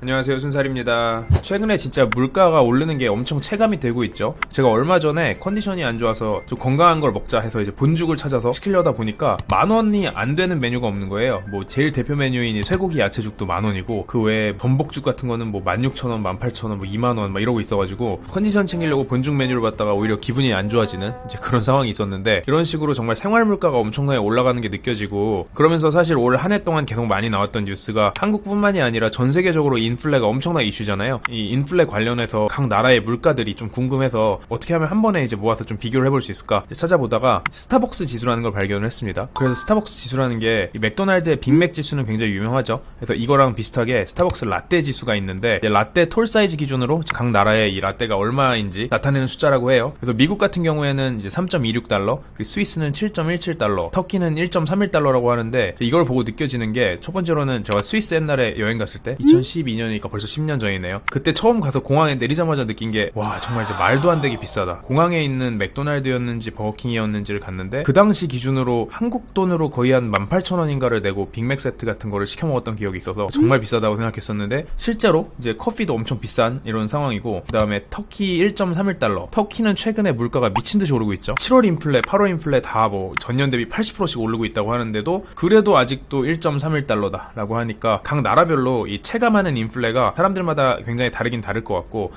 안녕하세요, 순살입니다. 최근에 진짜 물가가 오르는 게 엄청 체감이 되고 있죠. 제가 얼마 전에 컨디션이 안 좋아서 좀 건강한 걸 먹자 해서 이제 본죽을 찾아서 시키려다 보니까 10,000원이 안 되는 메뉴가 없는 거예요. 뭐 제일 대표 메뉴인 쇠고기 야채죽도 10,000원이고 그 외에 전복죽 같은 거는 뭐 16,000원, 18,000원, 뭐 20,000원 막 이러고 있어가지고 컨디션 챙기려고 본죽 메뉴를 받다가 오히려 기분이 안 좋아지는 이제 그런 상황이 있었는데, 이런 식으로 정말 생활 물가가 엄청나게 올라가는 게 느껴지고, 그러면서 사실 올 한 해 동안 계속 많이 나왔던 뉴스가 한국뿐만이 아니라 전 세계적으로 인플레가 엄청나게 이슈잖아요. 이 인플레 관련해서 각 나라의 물가들이 좀 궁금해서 어떻게 하면 한 번에 이제 모아서 좀 비교를 해볼 수 있을까 찾아보다가 스타벅스 지수라는 걸 발견을 했습니다. 그래서 스타벅스 지수라는 게 이 맥도날드의 빅맥 지수는 굉장히 유명하죠. 그래서 이거랑 비슷하게 스타벅스 라떼 지수가 있는데, 라떼 톨 사이즈 기준으로 각 나라의 이 라떼가 얼마인지 나타내는 숫자라고 해요. 그래서 미국 같은 경우에는 이제 3.26달러, 그리고 스위스는 7.17달러, 터키는 1.31달러라고 하는데, 이걸 보고 느껴지는 게, 첫 번째로는 제가 스위스 옛날에 여행 갔을 때 2012년이니까 벌써 10년 전이네요. 그때 처음 가서 공항에 내리자마자 느낀 게, 와, 정말 이제 말도 안 되게 비싸다. 공항에 있는 맥도날드였는지 버거킹이었는지를 갔는데 그 당시 기준으로 한국 돈으로 거의 한 18,000원인가를 내고 빅맥 세트 같은 거를 시켜 먹었던 기억이 있어서 정말 비싸다고 생각했었는데, 실제로 이제 커피도 엄청 비싼 이런 상황이고, 그 다음에 터키 1.31달러. 터키는 최근에 물가가 미친듯이 오르고 있죠. 7월 인플레, 8월 인플레 다 뭐 전년 대비 80%씩 오르고 있다고 하는데도 그래도 아직도 1.31달러다 라고 하니까, 각 나라별로 이 체감하는 인플레가 사람들마다 굉장히 다르긴 다를 것 같고,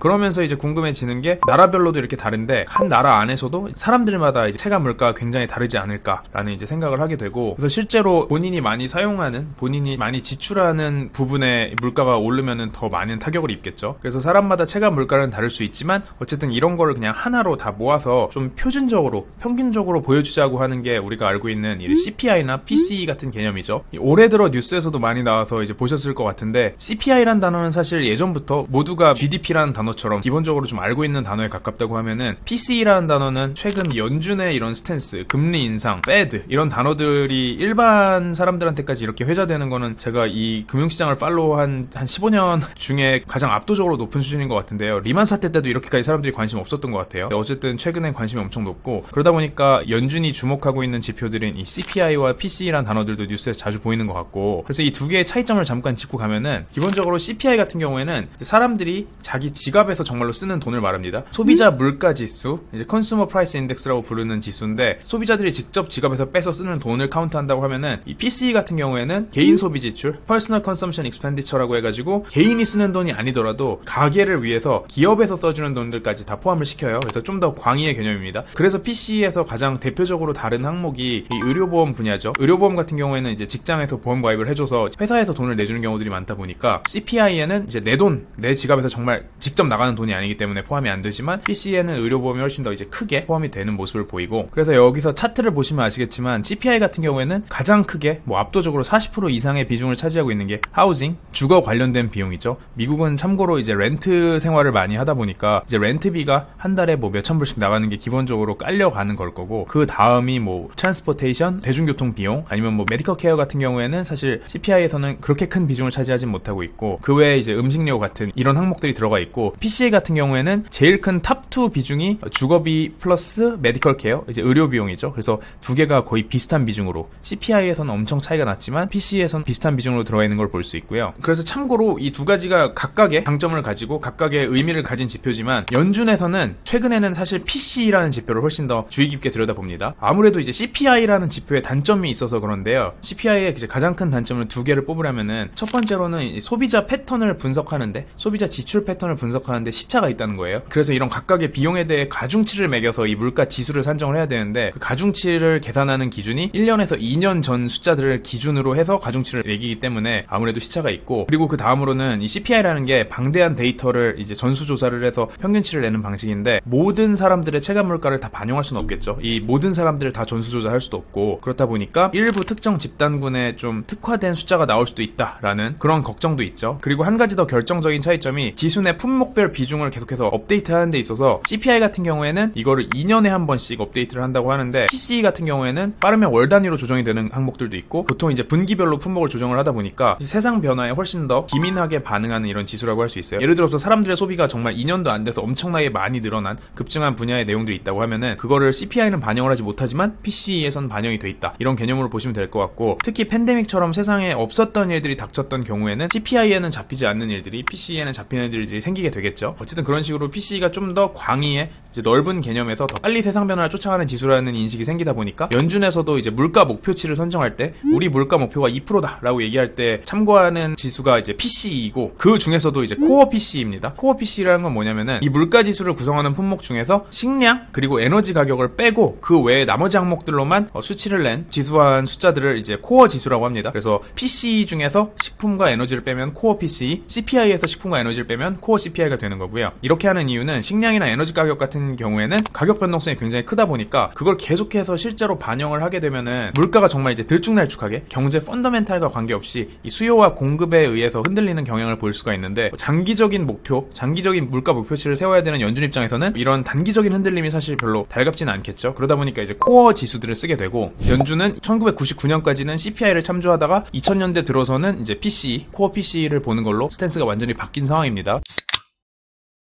그러면서 이제 궁금해지는 게, 나라별로도 이렇게 다른데 한 나라 안에서도 사람들마다 이제 체감 물가가 굉장히 다르지 않을까라는 이제 생각을 하게 되고, 그래서 실제로 본인이 많이 사용하는, 본인이 많이 지출하는 부분에 물가가 오르면은 더 많은 타격을 입겠죠. 그래서 사람마다 체감 물가는 다를 수 있지만 어쨌든 이런 거를 그냥 하나로 다 모아서 좀 표준적으로, 평균적으로 보여주자고 하는 게 우리가 알고 있는 이 CPI나 PCE 같은 개념이죠. 올해 들어 뉴스에서도 많이 나와서 이제 보셨을 것 같은데, CPI란 단어는 사실 예전부터 모두가 GDP라는 단어처럼 기본적으로 좀 알고 있는 단어에 가깝다고 하면은, PCE라는 단어는 최근 연준의 이런 스탠스, 금리 인상, 페드 이런 단어들이 일반 사람들한테까지 이렇게 회자되는 거는 제가 이 금융시장을 팔로우한 한 15년 중에 가장 압도적으로 높은 수준인 것 같은데요. 리만 사태 때도 이렇게까지 사람들이 관심 없었던 것 같아요. 어쨌든 최근엔 관심이 엄청 높고, 그러다 보니까 연준이 주목하고 있는 지표들인 이 CPI와 PCE라는 단어들도 뉴스에서 자주 보이는 것 같고, 그래서 이 두 개의 차이점을 잠깐 짚고 가면은, 기본적으로 CPI 같은 경우에는 사람들이 자기 지갑에서 정말로 쓰는 돈을 말합니다. 소비자 물가 지수, 이제 컨슈머 프라이스 인덱스라고 부르는 지수인데, 소비자들이 직접 지갑에서 빼서 쓰는 돈을 카운트한다고 하면은, 이 PCE 같은 경우에는 개인 소비 지출, Personal Consumption Expenditure라고 해가지고 개인이 쓰는 돈이 아니더라도 가게를 위해서 기업에서 써주는 돈들까지 다 포함을 시켜요. 그래서 좀 더 광의의 개념입니다. 그래서 PCE에서 가장 대표적으로 다른 항목이 이 의료보험 분야죠. 의료보험 같은 경우에는 이제 직장에서 보험 가입을 해줘서 회사에서 돈을 내주는 경우들이 많다 보니까, CPI에는 이제 내 돈, 내 지갑에서 정말 직접 나가는 돈이 아니기 때문에 포함이 안 되지만, PC에는 의료보험이 훨씬 더 이제 크게 포함이 되는 모습을 보이고, 그래서 여기서 차트를 보시면 아시겠지만 CPI 같은 경우에는 가장 크게 압도적으로 40% 이상의 비중을 차지하고 있는 게 하우징, 주거 관련된 비용이죠. 미국은 참고로 이제 렌트 생활을 많이 하다 보니까 이제 렌트비가 한 달에 뭐 몇천 불씩 나가는 게 기본적으로 깔려가는 걸 거고, 그 다음이 뭐 트랜스포테이션, 대중교통 비용, 아니면 뭐 메디컬 케어 같은 경우에는 사실 CPI에서는 그렇게 큰 비중을 차지하진 못하고 있고, 그 외에 이제 음식료 같은 이런 항목들이 들어가 있고, PCA 같은 경우에는 제일 큰 탑2 비중이 주거비 플러스 메디컬 케어, 이제 의료 비용이죠. 그래서 두 개가 거의 비슷한 비중으로, CPI에서는 엄청 차이가 났지만 PC에서는 비슷한 비중으로 들어가 있는 걸 볼 수 있고요. 그래서 참고로 이 두 가지가 각각의 장점을 가지고 각각의 의미를 가진 지표지만, 연준에서는 최근에는 사실 PC라는 지표를 훨씬 더 주의 깊게 들여다봅니다. 아무래도 이제 CPI라는 지표에 단점이 있어서 그런데요. CPI의 이제 가장 큰 단점을 두 개를 뽑으려면은, 첫 번째로는 소비자 패턴을 분석하는데, 소비자 지출 패턴을 분석하는데 시차가 있다는 거예요. 그래서 이런 각각의 비용에 대해 가중치를 매겨서 이 물가 지수를 산정을 해야 되는데, 그 가중치를 계산하는 기준이 1년에서 2년 전 숫자들을 기준으로 해서 가중치를 매기기 때문에 아무래도 시차가 있고, 그리고 그 다음으로는 이 CPI라는 게 방대한 데이터를 이제 전수조사를 해서 평균치를 내는 방식인데, 모든 사람들의 체감 물가를 다 반영할 수는 없겠죠. 이 모든 사람들을 다 전수조사할 수도 없고, 그렇다 보니까 일부 특정 집단군에 좀 특화된 숫자가 나올 수도 있다라는 그런 걱정도 있죠. 그리고 한 가지 더 결정적인 차이점이 지수 내 품목 품목별 비중을 계속해서 업데이트하는 데 있어서 CPI 같은 경우에는 이거를 2년에 한 번씩 업데이트를 한다고 하는데, PCE 같은 경우에는 빠르면 월 단위로 조정이 되는 항목들도 있고, 보통 이제 분기별로 품목을 조정을 하다 보니까 세상 변화에 훨씬 더 기민하게 반응하는 이런 지수라고 할 수 있어요. 예를 들어서 사람들의 소비가 정말 2년도 안 돼서 엄청나게 많이 늘어난 급증한 분야의 내용들이 있다고 하면은 그거를 CPI는 반영을 하지 못하지만 PCE에선 반영이 돼 있다, 이런 개념으로 보시면 될 것 같고, 특히 팬데믹처럼 세상에 없었던 일들이 닥쳤던 경우에는 CPI에는 잡히지 않는 일들이 PCE에는 잡히는 일들이 생기게 되겠죠. 어쨌든 그런 식으로 PCE가 좀 더 광의의 이제 넓은 개념에서 더 빨리 세상 변화를 쫓아가는 지수라는 인식이 생기다 보니까, 연준에서도 이제 물가 목표치를 선정할 때 우리 물가 목표가 2%다 라고 얘기할 때 참고하는 지수가 이제 PCE이고, 그 중에서도 이제 코어 PCE입니다. 코어 PCE라는 건 뭐냐면은 이 물가 지수를 구성하는 품목 중에서 식량 그리고 에너지 가격을 빼고 그 외에 나머지 항목들로만 수치를 낸 지수화한 숫자들을 이제 코어 지수라고 합니다. 그래서 PCE 중에서 식품과 에너지를 빼면 코어 PCE, CPI에서 식품과 에너지를 빼면 코어 CPI가 되는 거고요. 이렇게 하는 이유는 식량이나 에너지 가격 같은 경우에는 가격 변동성이 굉장히 크다 보니까 그걸 계속해서 실제로 반영을 하게 되면은 물가가 정말 이제 들쭉날쭉하게 경제 펀더멘탈과 관계없이 이 수요와 공급에 의해서 흔들리는 경향을 볼 수가 있는데, 장기적인 목표, 장기적인 물가 목표치를 세워야 되는 연준 입장에서는 이런 단기적인 흔들림이 사실 별로 달갑지는 않겠죠. 그러다 보니까 이제 코어 지수들을 쓰게 되고, 연준은 1999년까지는 CPI를 참조하다가 2000년대 들어서는 이제 PCE, 코어 PCE를 보는 걸로 스탠스가 완전히 바뀐 상황입니다.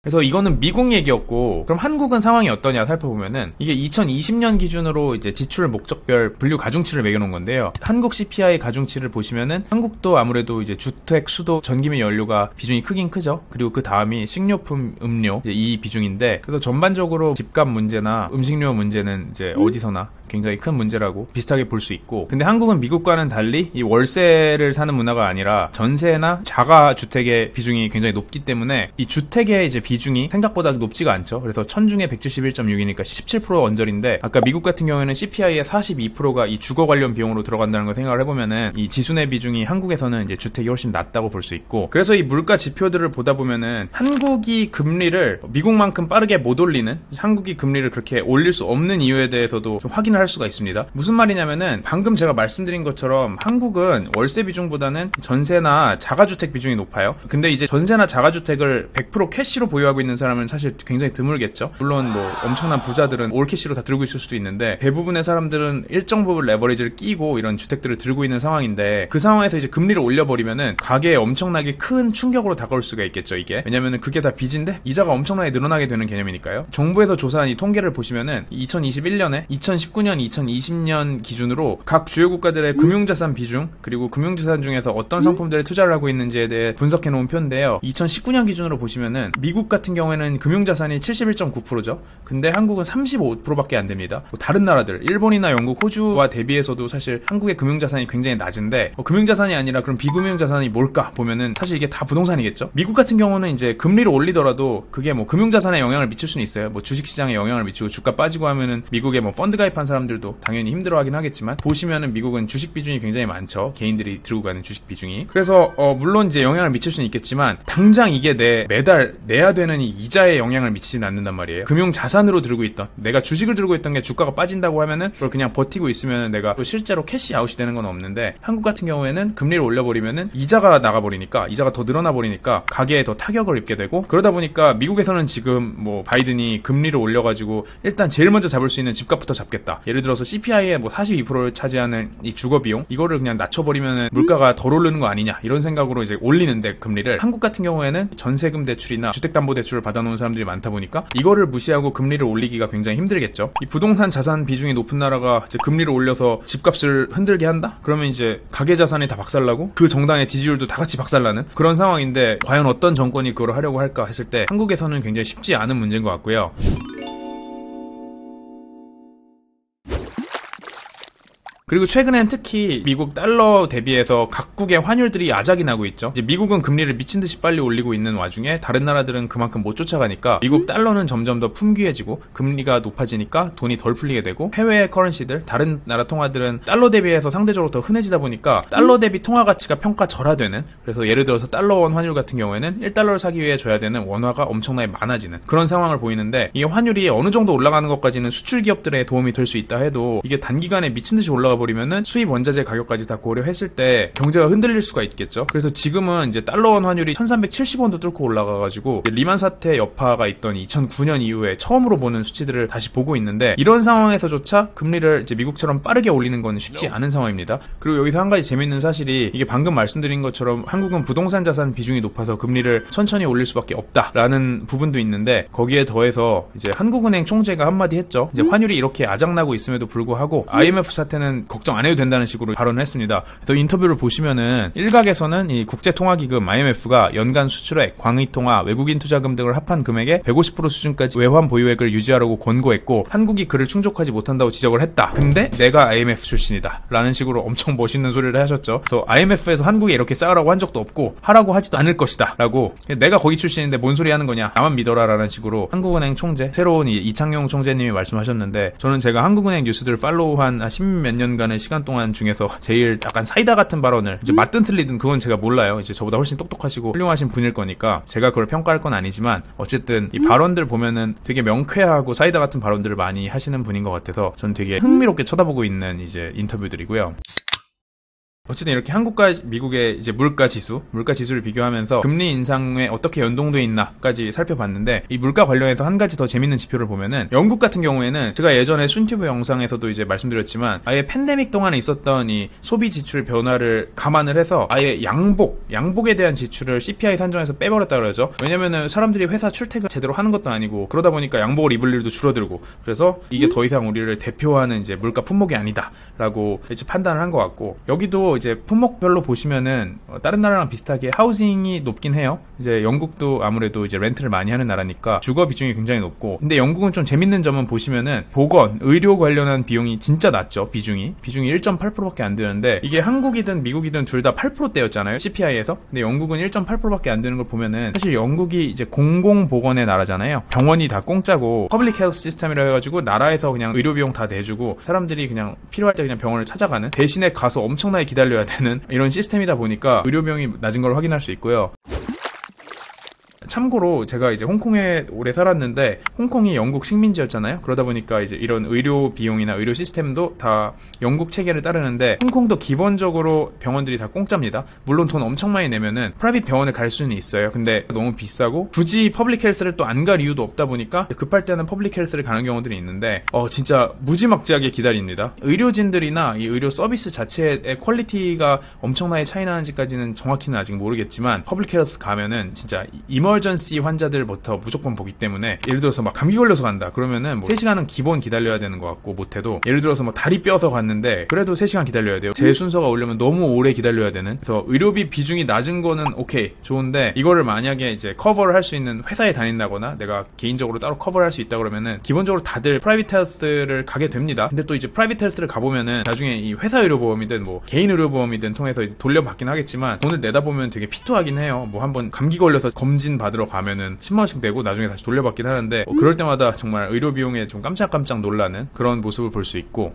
그래서 이거는 미국 얘기였고, 그럼 한국은 상황이 어떠냐 살펴보면은, 이게 2020년 기준으로 이제 지출 목적별 분류 가중치를 매겨놓은 건데요. 한국 CPI 가중치를 보시면은 한국도 아무래도 이제 주택, 수도, 전기미 연료가 비중이 크긴 크죠. 그리고 그 다음이 식료품, 음료, 이제 이 비중인데, 그래서 전반적으로 집값 문제나 음식료 문제는 이제 어디서나 굉장히 큰 문제라고 비슷하게 볼 수 있고, 근데 한국은 미국과는 달리 이 월세를 사는 문화가 아니라 전세나 자가 주택의 비중이 굉장히 높기 때문에 이 주택의 이제 비중이 생각보다 높지가 않죠. 그래서 1000 중에 171.6이니까 17% 언저리인데, 아까 미국 같은 경우에는 CPI의 42%가 이 주거 관련 비용으로 들어간다는 걸 생각을 해보면은 이 지수내 비중이 한국에서는 이제 주택이 훨씬 낮다고 볼 수 있고, 그래서 이 물가 지표들을 보다 보면은 한국이 금리를 미국만큼 빠르게 못 올리는, 한국이 금리를 그렇게 올릴 수 없는 이유에 대해서도 좀 확인을 할 수가 있습니다. 무슨 말이냐면은 방금 제가 말씀드린 것처럼 한국은 월세 비중보다는 전세나 자가주택 비중이 높아요. 근데 이제 전세나 자가주택을 100% 캐시로 보유하고 있는 사람은 사실 굉장히 드물겠죠. 물론 뭐 엄청난 부자들은 올 캐시로 다 들고 있을 수도 있는데, 대부분의 사람들은 일정 부분 레버리지를 끼고 이런 주택들을 들고 있는 상황인데, 그 상황에서 이제 금리를 올려버리면은 가계에 엄청나게 큰 충격으로 다가올 수가 있겠죠. 이게 왜냐면은 그게 다 빚인데 이자가 엄청나게 늘어나게 되는 개념이니까요. 정부에서 조사한 이 통계를 보시면은 2021년에 2019년 2020년 기준으로 각 주요 국가들의 금융자산 비중, 그리고 금융자산 중에서 어떤 상품들에 투자를 하고 있는지에 대해 분석해 놓은 표인데요. 2019년 기준으로 보시면은 미국 같은 경우에는 금융자산이 71.9%죠. 근데 한국은 35%밖에 안 됩니다. 다른 나라들, 일본이나 영국, 호주와 대비해서도 사실 한국의 금융자산이 굉장히 낮은데, 금융자산이 아니라 그럼 비금융자산이 뭘까 보면은 사실 이게 다 부동산이겠죠. 미국 같은 경우는 이제 금리를 올리더라도 그게 뭐 금융자산에 영향을 미칠 수는 있어요. 뭐 주식시장에 영향을 미치고 주가 빠지고 하면은 미국에 뭐 펀드 가입한 사람들도 당연히 힘들어하긴 하겠지만, 보시면은 미국은 주식 비중이 굉장히 많죠. 개인들이 들고 가는 주식 비중이. 그래서 물론 이제 영향을 미칠 수는 있겠지만, 당장 이게 매달 내야 되는 이 이자에 영향을 미치지는 않는단 말이에요. 금융 자산으로 들고 있던, 내가 주식을 들고 있던 게 주가가 빠진다고 하면은 그걸 그냥 버티고 있으면은 내가 또 실제로 캐시 아웃이 되는 건 없는데, 한국 같은 경우에는 금리를 올려버리면은 이자가 나가버리니까, 이자가 더 늘어나버리니까 가계에 더 타격을 입게 되고, 그러다 보니까 미국에서는 지금 뭐 바이든이 금리를 올려가지고 일단 제일 먼저 잡을 수 있는 집값부터 잡겠다. 예를 들어서 CPI의 뭐 42%를 차지하는 이 주거 비용, 이거를 그냥 낮춰버리면은 물가가 덜 오르는 거 아니냐, 이런 생각으로 이제 올리는데, 금리를. 한국 같은 경우에는 전세금 대출이나 주택담보대출을 받아놓은 사람들이 많다 보니까 이거를 무시하고 금리를 올리기가 굉장히 힘들겠죠. 이 부동산 자산 비중이 높은 나라가 이제 금리를 올려서 집값을 흔들게 한다? 그러면 이제 가계자산이 다 박살나고 그 정당의 지지율도 다 같이 박살나는 그런 상황인데, 과연 어떤 정권이 그걸 하려고 할까 했을 때 한국에서는 굉장히 쉽지 않은 문제인 것 같고요. 그리고 최근엔 특히 미국 달러 대비해서 각국의 환율들이 아작이 나고 있죠. 이제 미국은 금리를 미친듯이 빨리 올리고 있는 와중에 다른 나라들은 그만큼 못 쫓아가니까 미국 달러는 점점 더 품귀해지고 금리가 높아지니까 돈이 덜 풀리게 되고, 해외 커런시들, 다른 나라 통화들은 달러 대비해서 상대적으로 더 흔해지다 보니까 달러 대비 통화 가치가 평가절하되는, 그래서 예를 들어서 달러원 환율 같은 경우에는 1달러를 사기 위해 줘야 되는 원화가 엄청나게 많아지는 그런 상황을 보이는데, 이 환율이 어느 정도 올라가는 것까지는 수출 기업들의 도움이 될 수 있다 해도 이게 단기간에 미친듯이 올라가 올라가 버리면은 수입 원자재 가격까지 다 고려했을 때 경제가 흔들릴 수가 있겠죠. 그래서 지금은 이제 달러원 환율이 1370원도 뚫고 올라가가지고 리만 사태 여파가 있던 2009년 이후에 처음으로 보는 수치들을 다시 보고 있는데, 이런 상황에서조차 금리를 이제 미국처럼 빠르게 올리는 건 쉽지 않은 상황입니다. 그리고 여기서 한 가지 재밌는 사실이, 이게 방금 말씀드린 것처럼 한국은 부동산 자산 비중이 높아서 금리를 천천히 올릴 수밖에 없다라는 부분도 있는데, 거기에 더해서 이제 한국은행 총재가 한마디 했죠. 이제 환율이 이렇게 아작나고 있음에도 불구하고 IMF 사태는 걱정 안 해도 된다는 식으로 발언을 했습니다. 그래서 인터뷰를 보시면은 일각에서는 이 국제통화기금 IMF가 연간 수출액, 광의통화, 외국인 투자금 등을 합한 금액의 150% 수준까지 외환 보유액을 유지하라고 권고했고, 한국이 그를 충족하지 못한다고 지적을 했다. 근데 내가 IMF 출신이다 라는 식으로 엄청 멋있는 소리를 하셨죠. 그래서 IMF에서 한국에 이렇게 쌓으라고 한 적도 없고 하라고 하지도 않을 것이다 라고, 내가 거기 출신인데 뭔 소리 하는 거냐, 나만 믿어라 라는 식으로 한국은행 총재, 새로운 이창용 총재님이 말씀하셨는데, 저는 제가 한국은행 뉴스들을 팔로우한 10몇 년간의 시간 동안 중에서 제일 약간 사이다 같은 발언을, 이제 맞든 틀리든 그건 제가 몰라요. 이제 저보다 훨씬 똑똑하시고 훌륭하신 분일 거니까 제가 그걸 평가할 건 아니지만, 어쨌든 이 발언들 보면은 되게 명쾌하고 사이다 같은 발언들을 많이 하시는 분인 것 같아서 저는 되게 흥미롭게 쳐다보고 있는 이제 인터뷰들이고요. 어쨌든 이렇게 한국과 미국의 이제 물가 지수를 비교하면서 금리 인상에 어떻게 연동돼 있나까지 살펴봤는데, 이 물가 관련해서 한 가지 더 재밌는 지표를 보면은, 영국 같은 경우에는 제가 예전에 순튜브 영상에서도 이제 말씀드렸지만, 아예 팬데믹 동안에 있었던 이 소비 지출 변화를 감안을 해서 아예 양복에 대한 지출을 CPI 산정해서 빼버렸다 그러죠. 왜냐면은 사람들이 회사 출퇴근 제대로 하는 것도 아니고, 그러다 보니까 양복을 입을 일도 줄어들고, 그래서 이게 더 이상 우리를 대표하는 이제 물가 품목이 아니다라고 이제 판단을 한 것 같고, 여기도 이제 품목별로 보시면은 다른 나라랑 비슷하게 하우징이 높긴 해요. 이제 영국도 아무래도 이제 렌트를 많이 하는 나라니까 주거 비중이 굉장히 높고, 근데 영국은 좀 재밌는 점은 보시면은 보건, 의료 관련한 비용이 진짜 낮죠. 비중이 1.8%밖에 안 되는데, 이게 한국이든 미국이든 둘 다 8%대였잖아요 CPI에서. 근데 영국은 1.8%밖에 안 되는 걸 보면은, 사실 영국이 이제 공공보건의 나라잖아요. 병원이 다 공짜고 퍼블릭 헬스 시스템이라 해가지고 나라에서 그냥 의료 비용 다 내주고 사람들이 그냥 필요할 때 그냥 병원을 찾아가는, 대신에 가서 엄청나게 기다려야 되는 이런 시스템이다 보니까 의료비용이 낮은 걸 확인할 수 있고요. 참고로 제가 이제 홍콩에 오래 살았는데, 홍콩이 영국 식민지였잖아요. 그러다 보니까 이제 이런 의료 비용이나 의료 시스템도 다 영국 체계를 따르는데, 홍콩도 기본적으로 병원들이 다 공짜입니다. 물론 돈 엄청 많이 내면은 프라이빗 병원을 갈 수는 있어요. 근데 너무 비싸고 굳이 퍼블릭 헬스를 또 안 갈 이유도 없다 보니까 급할 때는 퍼블릭 헬스를 가는 경우들이 있는데, 진짜 무지막지하게 기다립니다. 의료진들이나 이 의료 서비스 자체의 퀄리티가 엄청나게 차이 나는지까지는 정확히는 아직 모르겠지만, 퍼블릭 헬스 가면은 진짜 이머전시 환자들부터 무조건 보기 때문에, 예를 들어서 막 감기 걸려서 간다 그러면은 뭐 3시간은 기본 기다려야 되는 것 같고, 못해도 예를 들어서 뭐 다리 뼈서 갔는데 그래도 3시간 기다려야 돼요. 제 순서가 오려면 너무 오래 기다려야 되는. 그래서 의료비 비중이 낮은 거는 오케이 좋은데, 이거를 만약에 이제 커버를 할 수 있는 회사에 다닌다거나 내가 개인적으로 따로 커버를 할 수 있다 그러면은 기본적으로 다들 프라이빗 헬스를 가게 됩니다. 근데 또 이제 프라이빗 헬스를 가보면은 나중에 이 회사 의료보험이든 뭐 개인 의료보험이든 통해서 돌려받긴 하겠지만, 돈을 내다 보면 되게 피투하긴 해요. 뭐 한번 감기 걸려서 검진 받으러 가면은 10만원씩 내고 나중에 다시 돌려받긴 하는데, 그럴 때마다 정말 의료 비용에 좀 깜짝깜짝 놀라는 그런 모습을 볼 수 있고,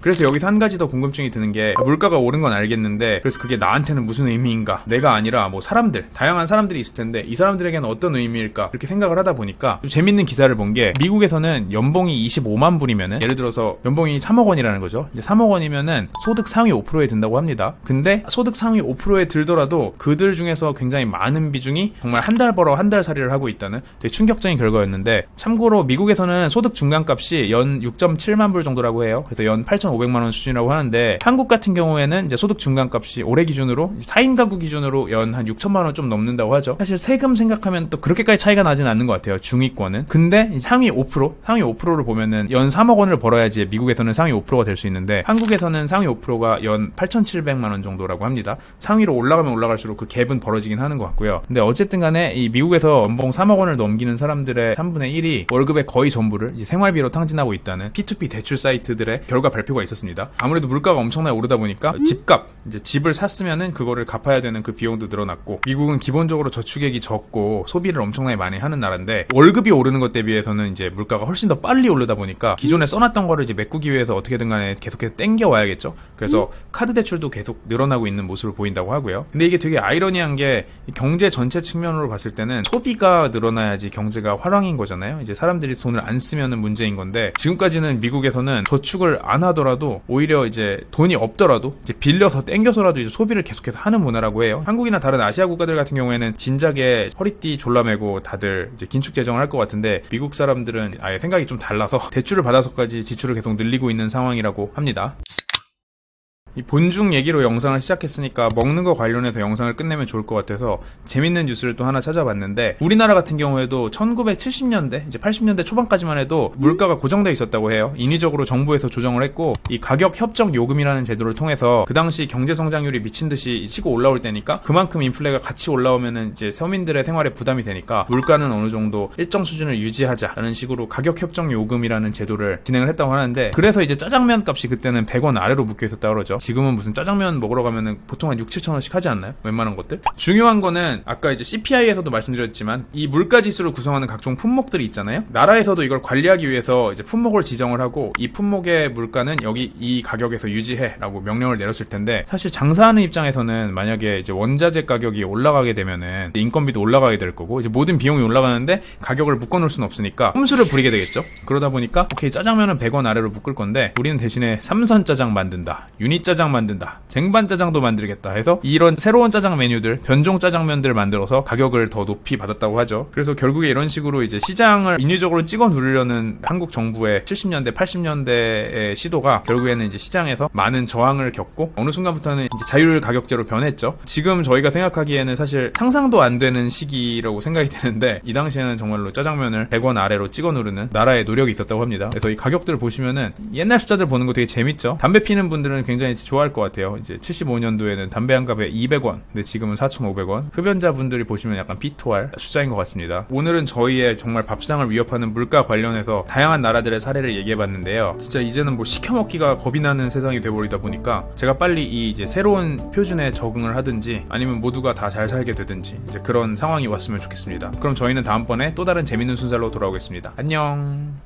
그래서 여기서 한 가지 더 궁금증이 드는 게, 물가가 오른 건 알겠는데 그래서 그게 나한테는 무슨 의미인가, 내가 아니라 뭐 사람들, 다양한 사람들이 있을 텐데 이 사람들에게는 어떤 의미일까, 이렇게 생각을 하다 보니까 좀 재밌는 기사를 본 게, 미국에서는 연봉이 25만 불이면은, 예를 들어서 연봉이 3억 원이라는 거죠. 이제 3억 원이면은 소득 상위 5%에 든다고 합니다. 근데 소득 상위 5%에 들더라도 그들 중에서 굉장히 많은 비중이 정말 한 달 벌어 한 달 살이를 하고 있다는 되게 충격적인 결과였는데, 참고로 미국에서는 소득 중간값이 연 6.7만 불 정도라고 해요. 그래서 연 8,500만원 수준이라고 하는데, 한국 같은 경우에는 이제 소득 중간값이 올해 기준으로 4인 가구 기준으로 연 한 6천만원 좀 넘는다고 하죠. 사실 세금 생각하면 또 그렇게까지 차이가 나진 않는 것 같아요, 중위권은. 근데 상위 5%를 보면은 연 3억 원을 벌어야지 미국에서는 상위 5%가 될 수 있는데, 한국에서는 상위 5%가 연 8,700만원 정도라고 합니다. 상위로 올라가면 올라갈수록 그 갭은 벌어지긴 하는 것 같고요. 근데 어쨌든 간에 이 미국에서 연봉 3억 원을 넘기는 사람들의 3분의 1이 월급의 거의 전부를 이제 생활비로 탕진하고 있다는 P2P 대출 사이트들의 결과 발표가 있었습니다. 아무래도 물가가 엄청나게 오르다 보니까 집값, 이제 집을 샀으면은 그거를 갚아야 되는 그 비용도 늘어났고, 미국은 기본적으로 저축액이 적고 소비를 엄청나게 많이 하는 나라인데, 월급이 오르는 것 대비해서는 이제 물가가 훨씬 더 빨리 오르다 보니까 기존에 써놨던 거를 이제 메꾸기 위해서 어떻게든 간에 계속해서 땡겨와야겠죠. 그래서 카드 대출도 계속 늘어나고 있는 모습을 보인다고 하고요. 근데 이게 되게 아이러니한 게, 경제 전체 측면으로 봤을 때는 소비가 늘어나야지 경제가 활황인 거잖아요. 이제 사람들이 돈을 안 쓰면은 문제인 건데, 지금까지는 미국에서는 저축을 안 하더라도 하더라도 오히려 이제 돈이 없더라도 이제 빌려서 땡겨서라도 이제 소비를 계속해서 하는 문화라고 해요. 한국이나 다른 아시아 국가들 같은 경우에는 진작에 허리띠 졸라매고 다들 이제 긴축 재정을 할 것 같은데 미국 사람들은 아예 생각이 좀 달라서 대출을 받아서까지 지출을 계속 늘리고 있는 상황이라고 합니다. 이 본중 얘기로 영상을 시작했으니까 먹는 거 관련해서 영상을 끝내면 좋을 것 같아서 재밌는 뉴스를 또 하나 찾아봤는데, 우리나라 같은 경우에도 1970년대 이제 80년대 초반까지만 해도 물가가 고정돼 있었다고 해요. 인위적으로 정부에서 조정을 했고, 이 가격 협정 요금이라는 제도를 통해서 그 당시 경제 성장률이 미친 듯이 치고 올라올 때니까 그만큼 인플레가 같이 올라오면은 이제 서민들의 생활에 부담이 되니까 물가는 어느 정도 일정 수준을 유지하자라는 식으로 가격 협정 요금이라는 제도를 진행을 했다고 하는데, 그래서 이제 짜장면 값이 그때는 100원 아래로 묶여 있었다고 그러죠. 지금은 무슨 짜장면 먹으러 가면은 보통 한 6-7천원씩 하지 않나요? 웬만한 것들? 중요한 거는 아까 이제 CPI에서도 말씀드렸지만 이 물가 지수를 구성하는 각종 품목들이 있잖아요. 나라에서도 이걸 관리하기 위해서 이제 품목을 지정을 하고, 이 품목의 물가는 여기 이 가격에서 유지해 라고 명령을 내렸을 텐데, 사실 장사하는 입장에서는 만약에 이제 원자재 가격이 올라가게 되면은 인건비도 올라가게 될 거고, 이제 모든 비용이 올라가는데 가격을 묶어놓을 수는 없으니까 꼼수를 부리게 되겠죠. 그러다 보니까 오케이, 짜장면은 100원 아래로 묶을 건데 우리는 대신에 삼선 짜장 만든다, 유니 짜장 만든다, 쟁반 짜장도 만들겠다 해서 이런 새로운 짜장 메뉴들, 변종 짜장면들을 만들어서 가격을 더 높이 받았다고 하죠. 그래서 결국에 이런 식으로 이제 시장을 인위적으로 찍어 누르려는 한국 정부의 70년대 80년대의 시도가 결국에는 이제 시장에서 많은 저항을 겪고 어느 순간부터는 이제 자율 가격제로 변했죠. 지금 저희가 생각하기에는 사실 상상도 안 되는 시기라고 생각이 되는데, 이 당시에는 정말로 짜장면을 100원 아래로 찍어 누르는 나라의 노력이 있었다고 합니다. 그래서 이 가격들을 보시면은 옛날 숫자들 보는 거 되게 재밌죠. 담배 피는 분들은 굉장히 좋아할 것 같아요. 이제 75년도에는 담배 한 갑에 200원, 근데 지금은 4,500원. 흡연자분들이 보시면 약간 비토할 숫자인 것 같습니다. 오늘은 저희의 정말 밥상을 위협하는 물가 관련해서 다양한 나라들의 사례를 얘기해봤는데요. 진짜 이제는 뭐 시켜먹기가 겁이 나는 세상이 돼버리다 보니까 제가 빨리 이 이제 새로운 표준에 적응을 하든지 아니면 모두가 다 잘 살게 되든지 이제 그런 상황이 왔으면 좋겠습니다. 그럼 저희는 다음번에 또 다른 재밌는 순서로 돌아오겠습니다. 안녕.